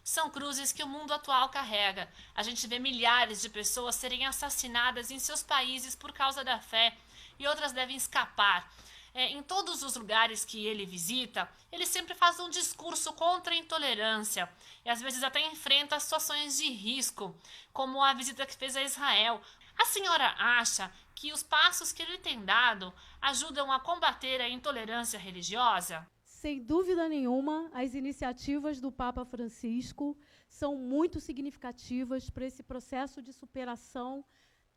são cruzes que o mundo atual carrega. A gente vê milhares de pessoas serem assassinadas em seus países por causa da fé e outras devem escapar. Em todos os lugares que ele visita, ele sempre faz um discurso contra a intolerância e às vezes até enfrenta situações de risco, como a visita que fez a Israel. A senhora acha que os passos que ele tem dado ajudam a combater a intolerância religiosa? Sem dúvida nenhuma, as iniciativas do Papa Francisco são muito significativas para esse processo de superação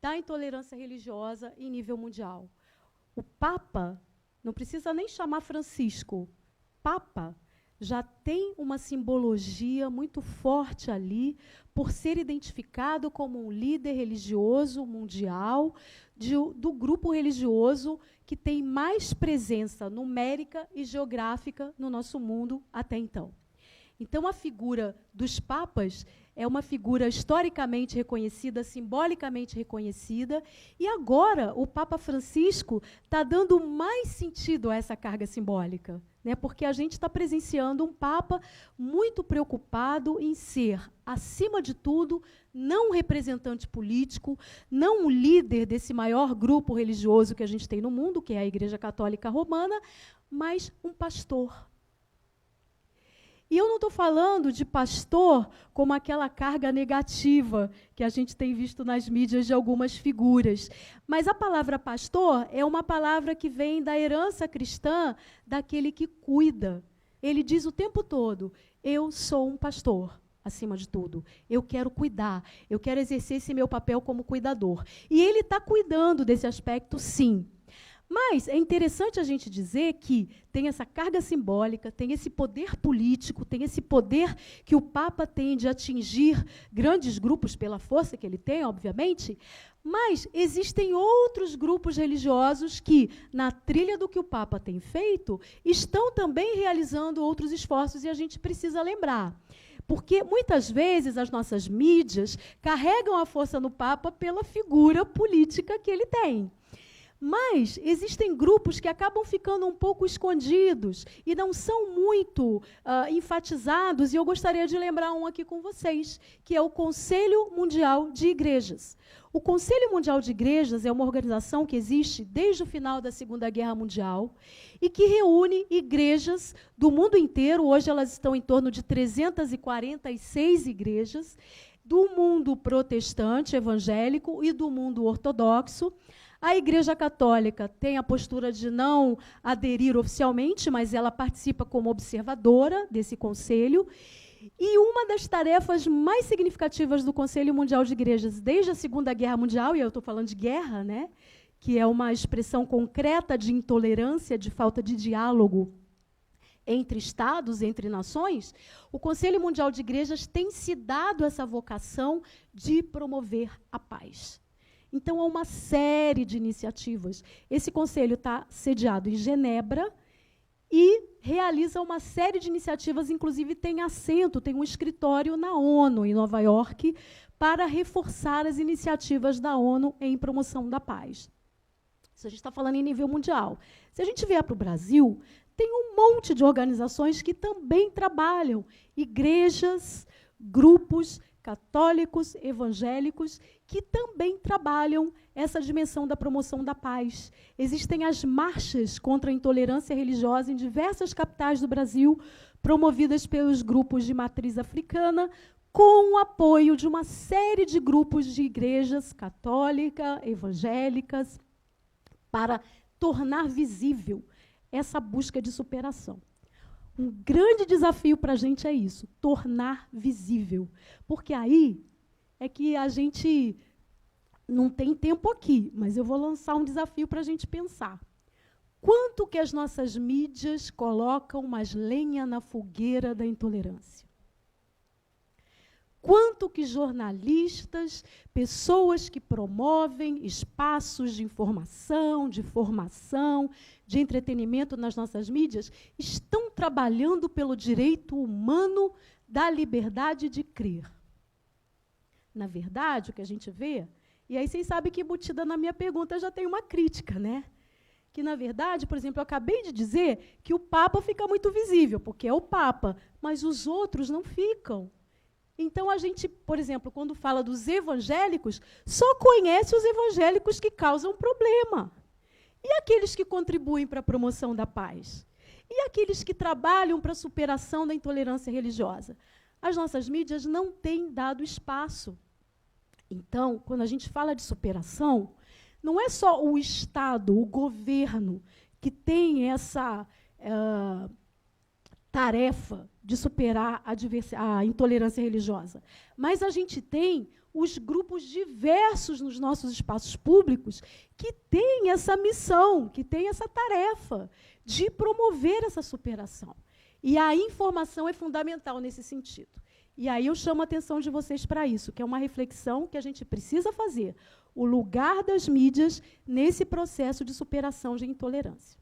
da intolerância religiosa em nível mundial. O Papa não precisa nem chamar Francisco. Papa já tem uma simbologia muito forte ali, por ser identificado como um líder religioso mundial do grupo religioso que tem mais presença numérica e geográfica no nosso mundo até então. Então, a figura dos papas é uma figura historicamente reconhecida, simbolicamente reconhecida, e agora o Papa Francisco está dando mais sentido a essa carga simbólica, né? Porque a gente está presenciando um Papa muito preocupado em ser, acima de tudo, não um representante político, não um líder desse maior grupo religioso que a gente tem no mundo, que é a Igreja Católica Romana, mas um pastor. E eu não estou falando de pastor como aquela carga negativa que a gente tem visto nas mídias de algumas figuras. Mas a palavra pastor é uma palavra que vem da herança cristã daquele que cuida. Ele diz o tempo todo, eu sou um pastor, acima de tudo. Eu quero cuidar, eu quero exercer esse meu papel como cuidador. E ele está cuidando desse aspecto, sim. Mas é interessante a gente dizer que tem essa carga simbólica, tem esse poder político, tem esse poder que o Papa tem de atingir grandes grupos pela força que ele tem, obviamente, mas existem outros grupos religiosos que, na trilha do que o Papa tem feito, estão também realizando outros esforços e a gente precisa lembrar. Porque, muitas vezes, as nossas mídias carregam a força no Papa pela figura política que ele tem. Mas existem grupos que acabam ficando um pouco escondidos e não são muito enfatizados, e eu gostaria de lembrar um aqui com vocês, que é o Conselho Mundial de Igrejas. O Conselho Mundial de Igrejas é uma organização que existe desde o final da Segunda Guerra Mundial e que reúne igrejas do mundo inteiro. Hoje elas estão em torno de 346 igrejas, do mundo protestante, evangélico e do mundo ortodoxo. A Igreja Católica tem a postura de não aderir oficialmente, mas ela participa como observadora desse conselho. E uma das tarefas mais significativas do Conselho Mundial de Igrejas desde a Segunda Guerra Mundial, e eu estou falando de guerra, né, que é uma expressão concreta de intolerância, de falta de diálogo entre estados, entre nações, o Conselho Mundial de Igrejas tem se dado essa vocação de promover a paz. Então, há uma série de iniciativas. Esse conselho está sediado em Genebra e realiza uma série de iniciativas, inclusive tem assento, tem um escritório na ONU, em Nova York, para reforçar as iniciativas da ONU em promoção da paz. Isso a gente está falando em nível mundial. Se a gente vier para o Brasil, tem um monte de organizações que também trabalham, igrejas, grupos católicos, evangélicos, que também trabalham essa dimensão da promoção da paz. Existem as marchas contra a intolerância religiosa em diversas capitais do Brasil, promovidas pelos grupos de matriz africana, com o apoio de uma série de grupos de igrejas católicas, evangélicas, para tornar visível essa busca de superação. Um grande desafio para a gente é isso, tornar visível. Porque aí é que a gente não tem tempo aqui, mas eu vou lançar um desafio para a gente pensar. Quanto que as nossas mídias colocam mais lenha na fogueira da intolerância? Quanto que jornalistas, pessoas que promovem espaços de informação, de formação, de entretenimento nas nossas mídias, estão trabalhando pelo direito humano da liberdade de crer? Na verdade, o que a gente vê, e aí vocês sabem que embutida na minha pergunta já tem uma crítica, né? Que, na verdade, por exemplo, eu acabei de dizer que o Papa fica muito visível, porque é o Papa, mas os outros não ficam. Então, a gente, por exemplo, quando fala dos evangélicos, só conhece os evangélicos que causam problema. E aqueles que contribuem para a promoção da paz? E aqueles que trabalham para a superação da intolerância religiosa? As nossas mídias não têm dado espaço. Então, quando a gente fala de superação, não é só o Estado, o governo, que tem essa tarefa de superar a intolerância religiosa. Mas a gente tem os grupos diversos nos nossos espaços públicos que têm essa missão, que têm essa tarefa de promover essa superação. E a informação é fundamental nesse sentido. E aí eu chamo a atenção de vocês para isso, que é uma reflexão que a gente precisa fazer. O lugar das mídias nesse processo de superação de intolerância.